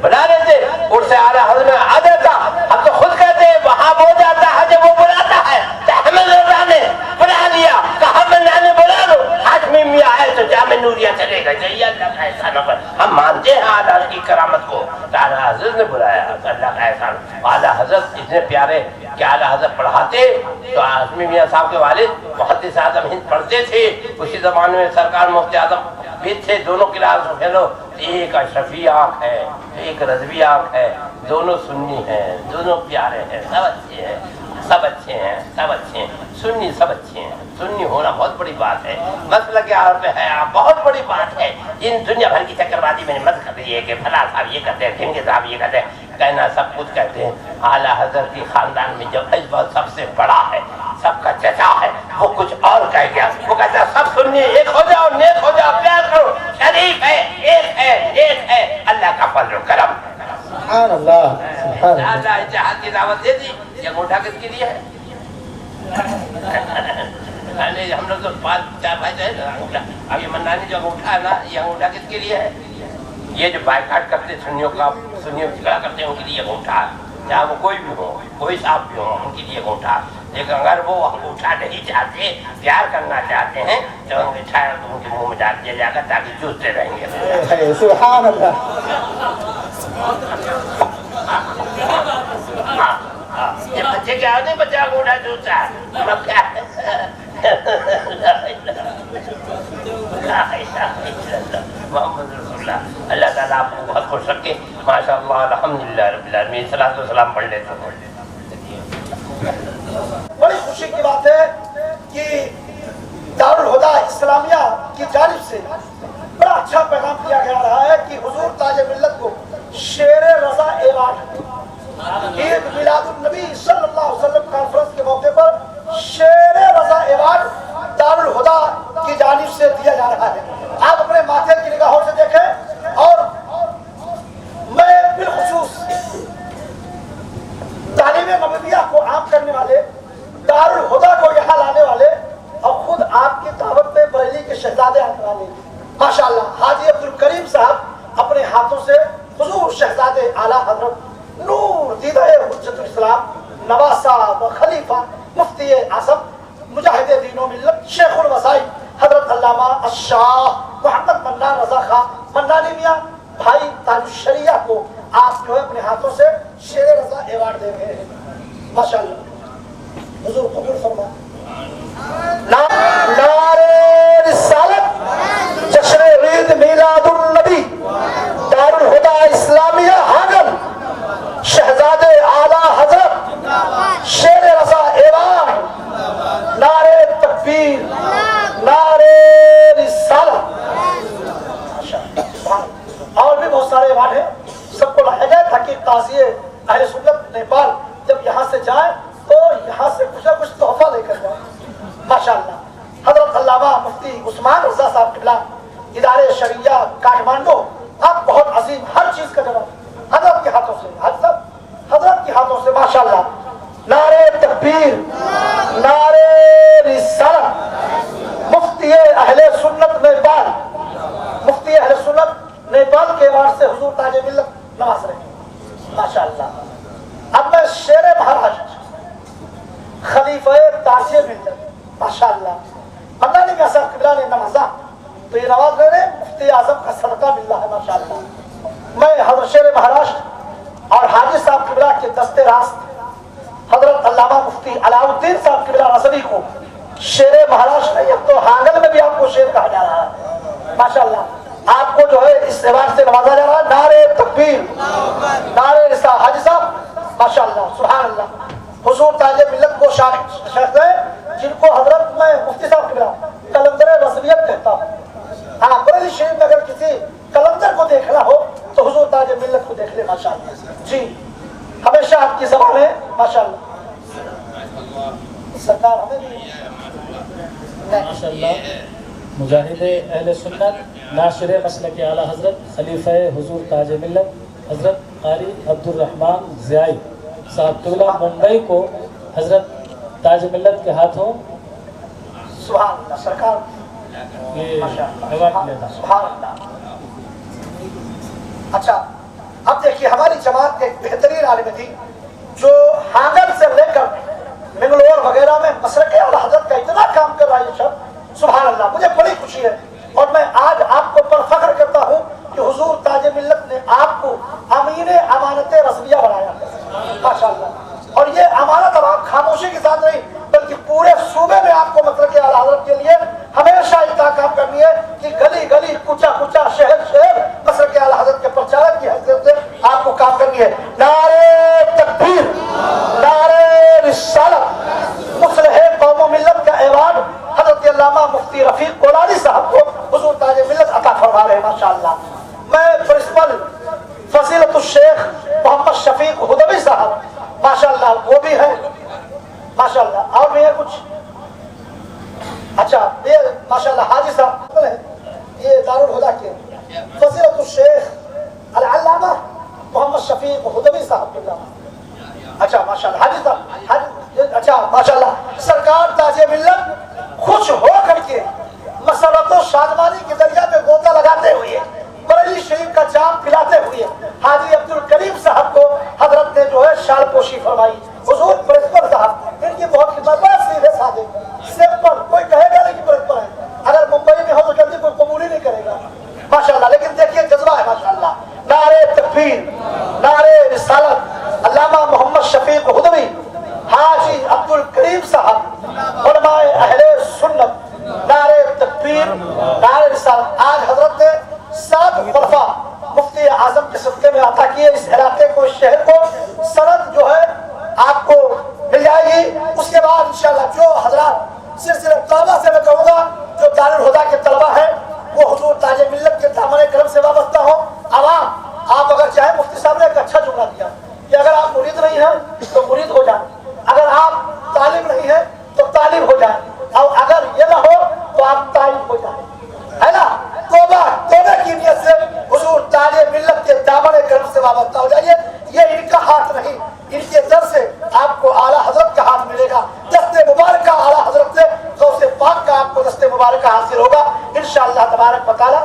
اور سے اعلیٰ حضرت میں آ جاتا. ہم تو خود کہتے ہیں وہاں ہو جاتا ہے جب وہ بلاتا ہے. احمد رضا نے بلا لیا کہا میں نے بلا لو. ہاشمی میاں ہے تو جامع نوریہ چلے گا. یہ اللہ کا احسان ہے. ہم مانتے ہیں اعلیٰ حضرت کی کرامت کو. اعلیٰ حضرت نے بلایا اللہ کا احسان. اعلیٰ حضرت اتنے پیارے کہ اعلیٰ حضرت پڑھاتے تو ہاشمی میاں صاحب کے والد محدث اعظم ہند پڑھتے تھے. اسی زمانے میں سرکار مفتی اعظم بھی تھے. دونوں کلاس پھیلو. ایک اشرفی آنکھ ہے ایک رضوی آنکھ ہے. دونوں سنی ہیں دونوں پیارے ہیں. سب اچھے ہیں سب اچھے ہیں سب اچھے ہیں. سنی سب اچھے ہیں. سنی ہونا بہت بڑی بات ہے. مسئلہ کے عرب ہے بہت بڑی بات ہے. ان دنیا بھر کی چکر بازی میں مت کر رہی ہے کہ فلاں صاحب یہ کرتے ہیں کھنگے صاحب یہ کرتے ہیں. کہنا سب کچھ کہتے ہیں. اعلیٰ حضرت کی خاندان میں جب حزب سب سے بڑا ہے سب کا چچا ہے وہ کچھ اور کہہ گیا. وہ کہتا ہے سب سنی ایک ہو جاؤ نیک ہو جاؤ پیار کرو. شریف ہے ایک ہے اللہ کا فضل و کرم. سبحان اللہ. سبحان اللہ. اللہ اتحاد کی دعوت دے دی. یہ انگوٹھا کس کے لیے ہے؟ ہم لوگ تو 4 بھائی جو ہے نا انگوٹھا. اب یہ منانی جو انگوٹھا ہے نا یہ انگوٹھا کس کے لیے ہے؟ یہ جو بائیکاٹ کرتے سنیوں کا سنیوں کی جھگڑا کرتے ہیں ان کے لیے انگوٹھا ہے. چاہے وہ کوئی بھی ہو کوئی صاحب بھی ہو ان کے لیے انگوٹھا. لیکن اگر وہ انگوٹھا نہیں چاہتے پیار کرنا چاہتے ہیں تو انگوٹھا ان کے منہ میں ڈال دیا جائے گا تاکہ چوستے رہیں گے. سبحان اللہ. یہ بچے کیا ہوتے بچہ انگوٹھا چوستا ہے. مطلب کیا ہے محمد رسول اللہ. اللہ تعالیٰ آپ کو بہت خوش رکھے. ماشاء اللہ الحمدللہ رب العالمین. صلاۃ و سلام پڑھ لیتے ہیں. بڑی خوشی کی بات ہے کہ دارالہدیٰ اسلامیہ کی جانب سے بڑا اچھا پیغام دیا گیا رہا ہے کہ حضور تاج ملت کو شیر رضا ایوارڈ عید میلاد النبی صلی اللہ علیہ وسلم کانفرنس کے موقع پر شیر رضا ایوارڈ دارالہدیٰ کی جانب سے دیا جا رہا ہے. آپ اپنے ماتھے کی نگاہوں سے دیکھیں اور میں بالخصوص تعلیم نبویہ کو عام کرنے والے دارالہدیٰ کو یہاں لانے والے اور خود آپ کی دعوت میں بریلی کے شہزادے آنے والے ماشاءاللہ حاجی عبدالکریم صاحب اپنے ہاتھوں سے حضور شہزادے اعلیٰ حضرت نور دیدہ حجت الاسلام نواز صاحب خلیفہ مفتی اعظم مجاہد دین و ملت شیخ الوسائل حضرت علامہ الشاہ محمد منان رضا خان منانی میاں بھائی تاج الشریعہ کو آپ جو ہے اپنے ہاتھوں سے شیر رضا ایوارڈ دے رہے ہیں. ماشاءاللہ حضور قبول فرما. نعرہ رسالت جشن عید میلاد النبی دارالہدیٰ اسلامیہ ہاگل شہزادے اعلیٰ حضرت شیر رضا ایوارڈ. نعرہ تکبیر نعرہ رسالت. اور بھی بہت سارے ایوارڈ ہیں سب کو لایا گیا تاکہ قاضی اہل سنت نیپال جب یہاں سے جائیں تو یہاں سے کچھ نہ کچھ تحفہ لے کر جائیں. ماشاءاللہ حضرت علامہ مفتی عثمان رضا صاحب قبلہ ادارے شریعہ کاٹھمانڈو آپ بہت عظیم ہر چیز کا جواب حضرت کے ہاتھوں سے حضرت کے ہاتھوں سے ماشاءاللہ. نعرہ تکبیر نعرہ رسالت. مفتی اہل سنت نیپال مفتی اہل سنت نیپال کے ایوارڈ سے حضور تاج ملت نواز رہے ہیں ماشاءاللہ. اب میں شیر مہاراشٹر خلیفہ تاج ملت ماشاءاللہ منانی میاں صاحب قبلہ نے نوازا تو یہ نواز رہے ہیں مفتی اعظم کا صدقہ مل رہا ہے ماشاءاللہ. میں حضرت شیر مہاراشٹر اور حاجی صاحب قبلہ کے دستے راست حضرت علامہ مفتی علاء الدین صاحب قبلہ رضوی کو شیر مہاراشٹر نہیں اب تو ہانگل میں بھی آپ کو شیر کہا جا رہا ہے ماشاءاللہ. آپ کو جو ہے اس ایوارڈ سے نوازا جا رہا ہے. نعرہ تکبیر نعرہ رسالت. حاجی صاحب ماشاءاللہ سبحان اللہ. حضور تاج ملت کو شخص ہے جن کو حضرت میں مفتی صاحب قبلہ کلندر رسمیت کہتا ہوں. ہاں بریلی شریف میں اگر کسی کلندر کو دیکھنا ہو تو حضور تاج ملت ملت کو دیکھ لے ماشاءاللہ. جی ہمیشہ آپ کی زبان ہے ماشاءاللہ. سرکار ہمیں بھی ماشاءاللہ مجاہد اہل سنت ناشر مسلک اعلیٰ حضرت خلیفہ حضور تاج ملت حضرت قاری عبد الرحمن ضیائی صاحب قبلہ ممبئی کو حضرت تاج ملت کے ہاتھوں سبحان اللہ سرکار یہ ماشاءاللہ ایوارڈ ملے گا. سبحان اللہ. اچھا اب دیکھیے ہماری جماعت کے ایک بہترین عالم تھی جو ہانگل سے لے کر منگلور وغیرہ میں مسلک اعلیٰ حضرت کا اتنا کام کر رہا ہے یہ شخص. سبحان اللہ مجھے بڑی خوشی ہے اور میں آج آپ کو پر فخر کرتا ہوں کہ حضور تاج ملت نے آپ کو امین امانت رسمیہ بنایا ماشاءاللہ. اور یہ امانت اب آپ خاموشی کے ساتھ نہیں بلکہ پورے صوبے میں آپ کو مسلک اعلیٰ حضرت کے لیے ہمیشہ اتنا کام کرنی ہے کہ گلی گلی کوچا کوچا شہر شہر مسلک اعلیٰ حضرت کے پرچارک کی حیثیت سے آپ کو کام کرنی ہے. نعرہ تکبیر نعرہ رسالت. مصلح قوم و ملت کا ایوارڈ حضرت علامہ مفتی رفیق کولانی صاحب کو حضور تاج ملت عطا فرما رہے ہیں ماشاءاللہ. میں پرنسپل فضیلت الشیخ محمد شفیق ہدوی صاحب ماشاءاللہ وہ بھی ہے ماشاءاللہ. اور بھی ہے کچھ اچھا یہ ماشاءاللہ حاجی صاحب ہے یہ دارالہدیٰ کے فضیلت الشیخ العلامہ محمد شفیق ہدوی صاحب. اچھا ماشاءاللہ حاجی صاحب اچھا ماشاءاللہ. سرکار تاج ملت خوش ہو کر کے مسرت و شادمانی کے دریا میں غوطہ لگاتے ہوئے بریلی شریف کا جام پلاتے ہوئے حاجی عبد الکریم صاحب کو حضرت نے جو ہے شال پوشی فرمائی. حضور پرنسپل صاحب ان کی بہت خدمت بڑا سیدھے سادے سمپل کوئی کہے گا نہیں کہ پرنسپل ہے. اگر ممبئی میں ہو تو جلدی کوئی قبول ہی نہیں کرے گا ماشاءاللہ. لیکن دیکھیے جذبہ ہے ماشاءاللہ. نعرہ تکبیر نعرہ رسالت علامہ محمد شفیق ہدوی حاجی عبد الکریم صاحب علماء اہل سنت. نعرہ تکبیر نعرہ رسالت. آج حضرت نے 7 خلفاء مفتی اعظم کے صدقے میں عطا کیے. اس علاقے کو اس شہر کو سند جو ہے آپ کو مل جائے گی. اس کے بعد انشاءاللہ جو حضرات صرف طلبہ سے میں کہوں گا جو دارالہدیٰ کے طلبہ ہیں وہ حضور تاج ملت کے دامن کرم سے وابستہ ہو. عوام آپ اگر چاہیں مفتی صاحب نے ایک اچھا جملہ دیا کہ اگر آپ مرید نہیں ہیں تو مرید ہو جائیں, اگر آپ طالب نہیں ہیں تو طالب ہو جائیں, اور اگر یہ نہ ہو تو آپ طالب ہو جائیں, ہے نا. توبہ کی نیت سے حضور تاج ملت کے دامن کرم سے وابستہ ہو جائیے. یہ ان کا ہاتھ نہیں, ان کے در سے آپ کو اعلیٰ حضرت کا ہاتھ ملے گا. دست مبارکہ اعلیٰ حضرت سے غوث پاک کا آپ کو دست مبارکہ حاصل ہوگا انشاءاللہ تبارک و تعالی.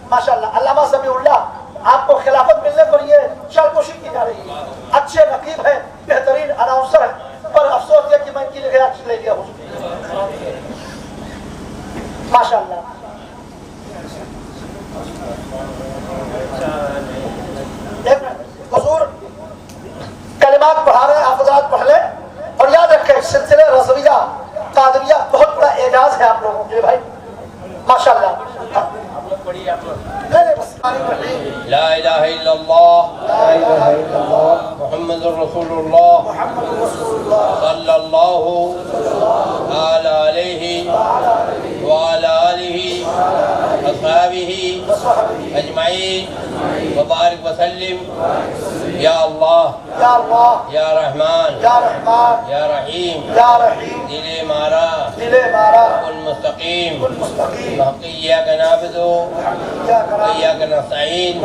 ماشاءاللہ علامہ سمیع اللہ آپ کو خلافت ملنے پر یہ شرکوشی کی جا رہی ہے. اچھے نقیب ہیں, بہترین اناؤنسر ہیں, پر افسوس ہے کہ میں ان کی جگہ لے لیا ہوں ماشاءاللہ. حضور کلمات پڑھا رہے ہیں, آپ حضرات پڑھ لیں اور یاد رکھیں سلسلے رضویہ قادریہ بہت بڑا اعجاز ہے آپ لوگوں کے بھائی ماشاءاللہ. لا الہ الا اللہ محمد رسول اللہ صلی اللہ علیہ وعلى آلہ اصحابہ اجمعین وبارک وسلم. یا اللہ یا اللہ یا رحمان یا رحمان یا رحیم یا رحیم دل مارا دل مارا کن مستقیم مستقیم ایاک نعبد وإياك نستعين.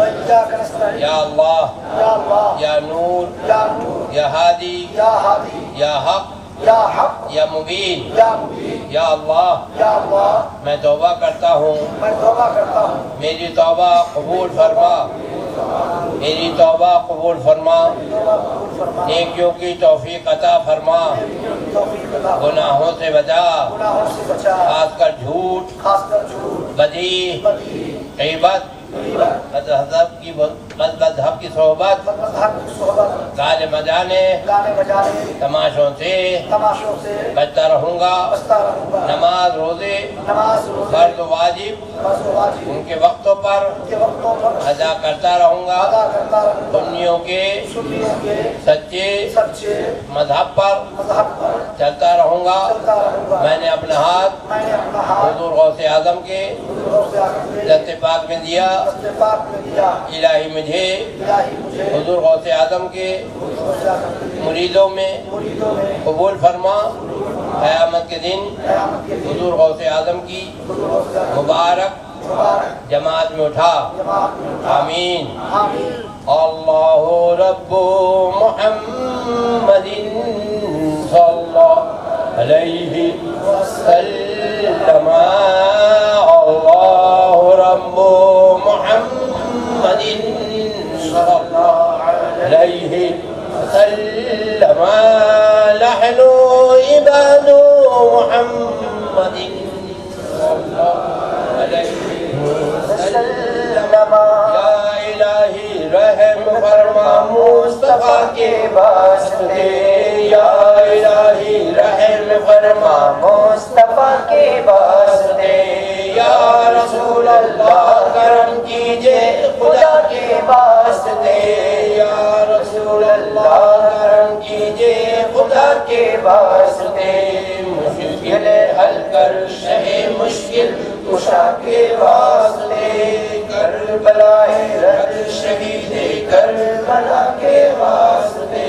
یا اللہ یا اللہ یا نور یا نور یا ہادی یا ہادی یا حق یا حق یا مبین. یا مبین یا اللہ یا اللہ میں توبہ کرتا ہوں, میں توبہ کرتا ہوں, میری توبہ قبول فرما, میری توبہ قبول فرما, نیکیوں کی توفیق عطا فرما, توفیق عطا فرما, گناہوں سے بچا, گناہوں سے بچا, خاص کر جھوٹ, خاص کر جھوٹ, بدی, بدی, غیبت, مذہب کی صحبت, مذہب کی صحبت, گانے بجانے, گانے بجانے, تماشوں سے تماشوں سے بچتا رہوں گا. بچتا رہوں گا. نماز روزے نماز روزے فرض و واجب فرض و واجب ان کے وقتوں پر کے وقتوں پر ادا کرتا رہوں گا. ادا کرتا رہوں گا. سنیوں کے سنیوں کے سچے سچے مذہب پر مذہب پر چلتا رہوں گا. چلتا رہوں گا. میں نے اپنا ہاتھ میں نے اپنا ہاتھ حضور غوث اعظم کے حضور سے آگے دست پاک میں دیا. دست پاک میں دیا. الہی مجھے مجھے حضور غوث اعظم کے مریدوں میں قبول فرما، قیامت کے دن حضور غوث اعظم کی مبارک جماعت میں اٹھا، آمین۔ اللہ رب محمد صلی اللہ علیہ وسلم، اللہ رب محمد صلی اللہ علیہ وسلم، نحن عباد محمد صلی اللہ علیہ وسلم، یا الہی رحم فرما مصطفیٰ کے واسطے، یا الہی رحم فرما مصطفیٰ کے واسطے، یا رسول اللہ کرم کیجئے خدا کے واسطے، یا رسول اللہ کرم کیجئے خدا کے واسطے، مشکل حل کر شہ مشکل کشا کے واسطے، کربلائے رد شہید کربلا کے واسطے،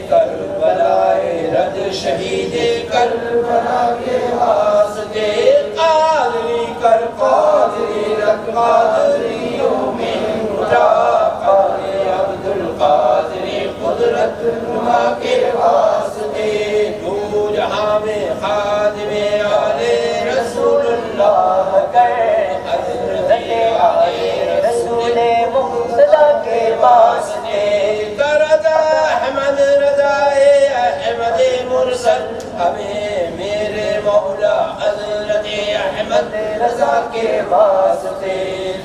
کربلائے رد شہید کربلا کے واسطے، قادری کر قادری رکھ قادریوں میں اٹھا، قادری عبد القادری قدرت نما کے واسطے، تو جہاں میں خادم آل رسول اللہ کر، حضرت آل رسول مقتدی کے واسطے، رضا احمد رضائے احمد مرسل، ہمیں میرے مولا حضرت احمد رضا کے واسطے،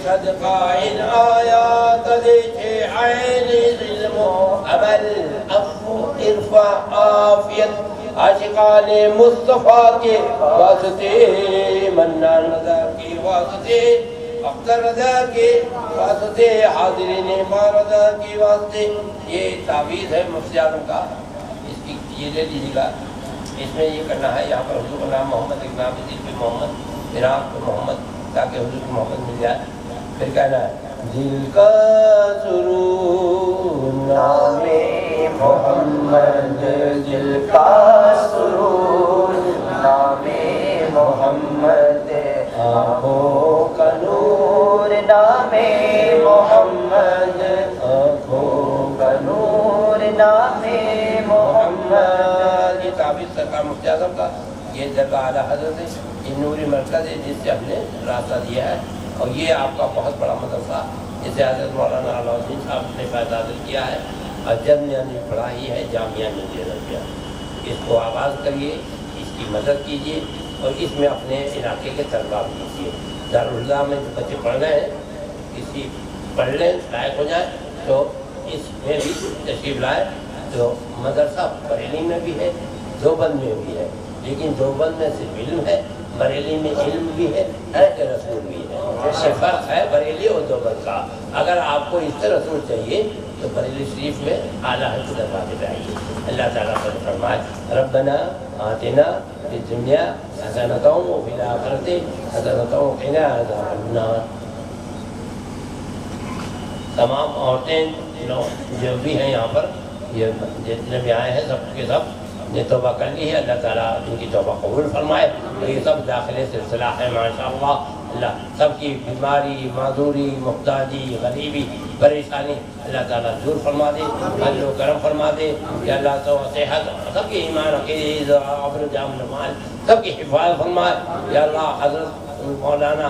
صدقہ ان آیات دیکھے عین علم و عمل، عفو عرفہ عافیت عاشقان مصطفیٰ کے واسطے، منان رضا کے واسطے، اختر رضا کے واسطے، حاضرین ماں رضا کے واسطے۔ یہ تعویذ ہے مفتی اعظم کا، اس کی یہ لے لیجیے گا، اس میں یہ کرنا ہے، یہاں پر حضور کا نام محمد ایک نام دل پہ محمد، فراق پہ محمد، تاکہ حضور کی محمد مل جائے، پھر کہنا ہے دل کا سرور نام محمد، دل کا سرور نام محمد، آنکھوں کا نور نام محمد، آنکھوں کا نور نام محمد۔ یہ تعبیر سرکار مفتی اعظم کا، یہ درگاہ اعلیٰ حضرت ہے، یہ نوری مرکز ہے جس سے ہم نے راستہ دیا ہے، اور یہ آپ کا بہت بڑا مدرسہ، جسے حضرت مولانا علاء الدین صاحب نے فیض حاصل کیا ہے، اور جامعہ نے پڑھائی ہے، جامعہ ملیہ رضویہ، اس کو آغاز کریے، اس کی مدد کیجیے، اور اس میں اپنے علاقے کے طلباء کیجیے۔ دارالہدیٰ میں جو بچے پڑھ رہے ہیں، کسی پڑھ لیں لائق ہو جائے تو اس میں بھی تشریف لائے۔ تو مدرسہ بریلی میں بھی ہے، دیوبند میں بھی ہے، لیکن دیوبند میں صرف علم ہے، بریلی میں علم بھی ہے، عشق رسول بھی ہے۔ یہ فرق ہے بریلی اور دیوبند کا۔ اگر آپ کو عشق رسول چاہیے تو بریلی شریف میں اعلیٰ حضرت پاتے جائیے۔ اللہ تعالیٰ پر فرمائے ربنا آتنا فی الدنیا حسنۃ وفی الآخرۃ حسنۃ وقنا عذاب النار۔ تمام عورتیں جو بھی ہیں یہاں پر، یہ جتنے بھی آئے ہیں سب کے سب نے توبہ کر لی ہے، اللہ تعالیٰ ان کی توبہ قبول فرمائے۔ تو یہ سب داخلے سلسلہ ہے ماشاءاللہ، اللہ سب کی بیماری، معذوری، محتاجی، غریبی، پریشانی اللہ تعالیٰ دور فرما دے، حل و کرم فرما دے، یا اللہ تو صحت، سب کی ایمان عقیدہ، عبر جام نماز، سب کی حفاظت فرمائے، یا اللہ حضرت مولانا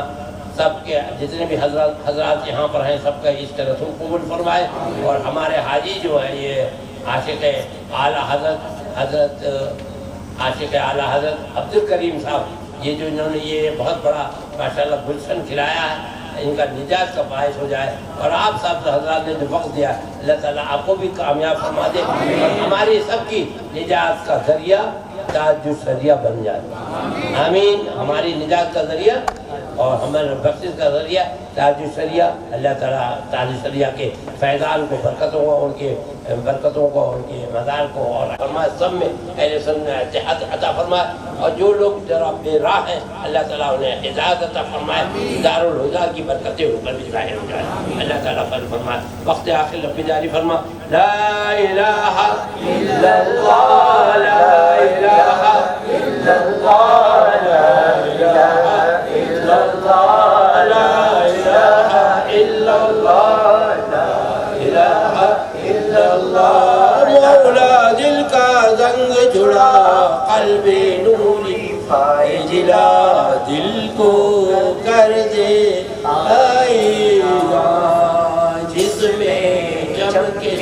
سب کے جتنے بھی حضرات یہاں پر ہیں سب کا عشق رسول قبول فرمائے، اور ہمارے حاجی جو ہے یہ عاشق اعلیٰ حضرت عاشق اعلیٰ حضرت عبد الکریم صاحب، یہ جو انہوں نے یہ بہت بڑا ماشاءاللہ گلشن کھلایا ہے، ان کا نجات کا باعث ہو جائے، اور آپ سب حضرات نے جو وقت دیا اللہ تعالیٰ آپ کو بھی کامیاب فرما دے، اور ہماری سب کی نجات کا ذریعہ تاج الشریعہ بن جائے، آمین۔ ہماری نجات کا ذریعہ اور ہمارے بخشش کا ذریعہ تاج الشریعہ، اللہ تعالیٰ تاج الشریعہ کے فیضان کو، برکتوں کو، ان کے برکتوں کو، ان کے مزار کو اور فرمائے سب میں اہل سنت اتحاد عطا فرمائے، اور جو لوگ ذرا بے راہ ہیں اللہ تعالیٰ انہیں ہدایت عطا فرمائے، دارالہدیٰ کی برکتیں ان پر بھی ظاہر ہو جائے، اللہ تعالیٰ فضل فرمائے۔ وقت آخر رب جاری فرما، لا الہ الا اللہ، لا الہ الا اللہ، لا الہ الا اللہ، لا الہ الا اللہ، لا الہ الا اللہ۔ مولا دل کا زنگ جڑا، قلب نوری پائے جلا، دل کو کر دے آئی گا جس میں چمکے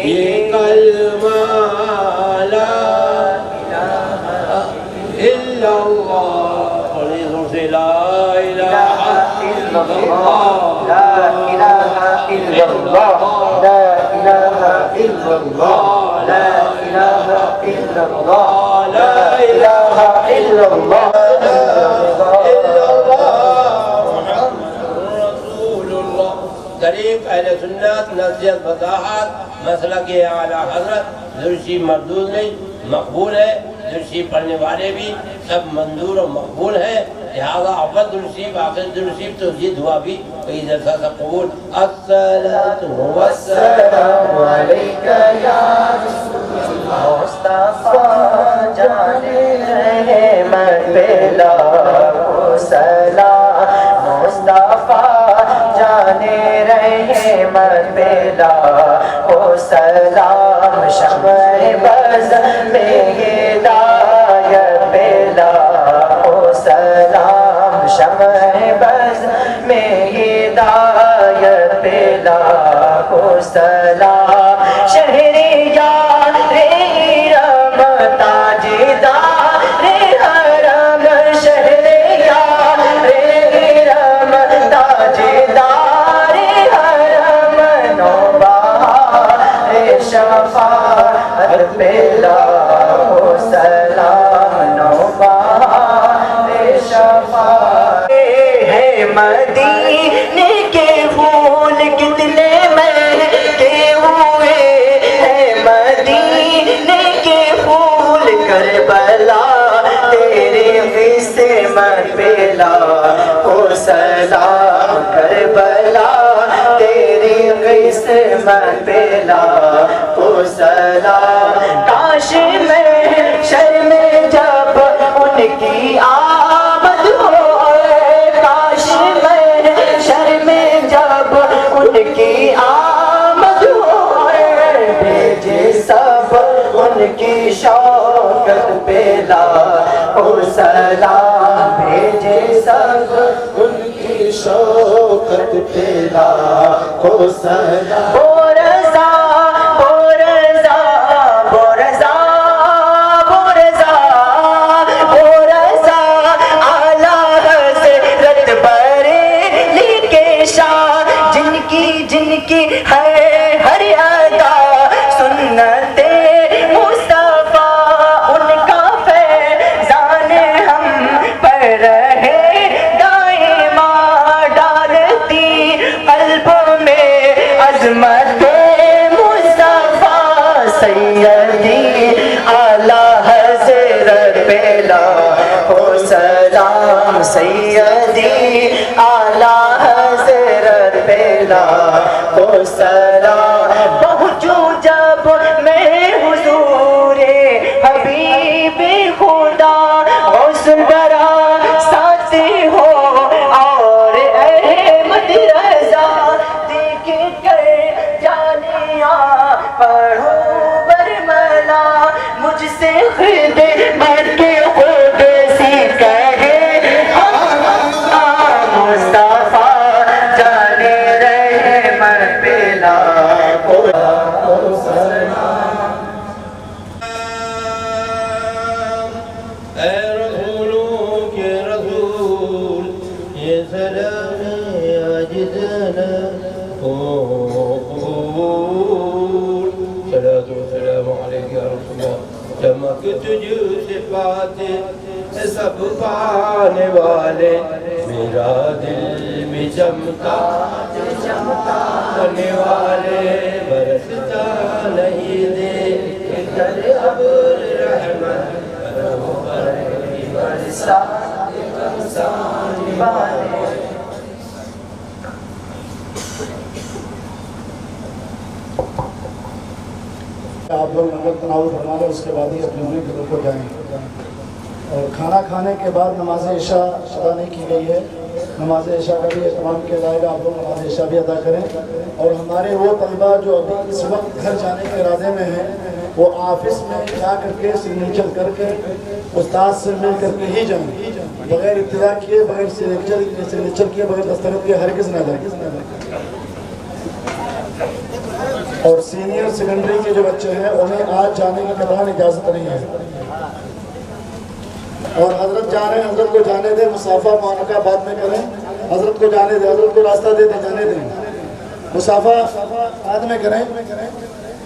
یہ کلمہ لا الہ الا اللہ، بڑی زور سے لا الہ الا اللہ، لا الہ الا اللہ، لا الہ الا اللہ، لا الہ الا اللہ، لا الہ الا اللہ۔ طریق اہل سنت، نصیحت، وضاحت، مسلک اعلیٰ حضرت، درشی مردود نہیں، مقبول ہے، درشی پڑھنے والے بھی سب منظور و مقبول ہیں، لہذا اول درشیف آخر درشیف تو یہ دعا بھی کئی جلسہ سب قبول۔ الصلاۃ والسلام علیکہ یا رسول اللہ، مصطفیٰ جانے رحمت بلا کو سلام، مصطفیٰ جانے رحمت بلا کو سلام، شمع بز میں ہدایت بلا کو سلام، شمع بز میں ہدایت بلا کو سلام، شہریار ارم تاجدار حرم، شہریار ارم تاجدار حرم، نوبہار شفاعت بلا کو سلام، نوبہار شفاعت ہے مدینے کے پھول کتنے مہکے ہوئے ہیں، مدینے کے پھول کربلا تیرے قسمت بلا کو سلام، کربلا تیری قسمت بلا کو سلام، کاش میں شرم جب ان کی آمد ہو، کاش میں شرم جب ان کی آمد ہو، بھیجے سب ان کی شوکت بلا کو سلام، بھیجے سب ان کی شوکت بلا کو سلام۔ بورزا بورزا بورزا بورزا بورزا اعلیٰ حضرت بریلی کے شاہ، جن کی ہے ہر ادا سنت مصطفیٰ، ان کا فیضان ہم پر رہے دائما، ڈالتی قلب میں عظمت مصطفیٰ، سیدی اعلیٰ حضرت بلا کو سلام، سیدی اعلیٰ حضرت بلا کو سلام، پہنچوں جب میں حضور حبیب خدا، غسل برا ساتھی ہو اور احمد رضا، دیکھ کر جانیاں پڑھوں برملا، مجھ سے خدمت کے خود سی کہے مصطفیٰ جانے رحمت بلا کو سلام۔ اے رسولوں کے رسول، یہ سلام عاجزانہ قبول، صلاۃ و سلام علیک یا رسول اللہ، چمک تجھ سے باتیں سب پانے والے میرا دل بھی چمکا ہونے والے برستا نہیں دے کر ابر رحمت برسا آپ لوگ نماز تناول فرما لیں، اس کے بعد ہی اپنے اپنے گھروں کو جائیں. اور کھانا کھانے کے بعد نماز عشاء ادا نہیں کی گئی ہے. نماز عشاء کا بھی اہتمام کیا جائے گا. آپ لوگ نماز عشاء بھی ادا کریں. اور ہمارے وہ طلبہ جو ابھی اس وقت گھر جانے کے ارادے میں ہیں، وہ آفس میں جا کر کے سگنیچر کر کے استاد سے مل کر کے ہی جائیں. بغیر ابتدا کیے، بغیر سگنیچر کیے، بغیر دستخط کیے ہرگز نہ جائیں. اور سینئر سیکنڈری کے جو بچے ہیں انہیں آج جانے کی قطعاً اجازت نہیں ہے. اور حضرت جا رہے ہیں، حضرت کو جانے دیں. مصافہ معانقہ بعد میں کریں. حضرت کو جانے دیں، حضرت کو راستہ دے دیں، جانے دیں. مصافہ بعد میں کریں.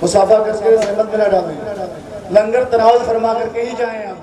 مصافہ کر کے زحمت میں نہ ڈالیں. لنگر تناول فرما کر کے ہی جائیں آپ.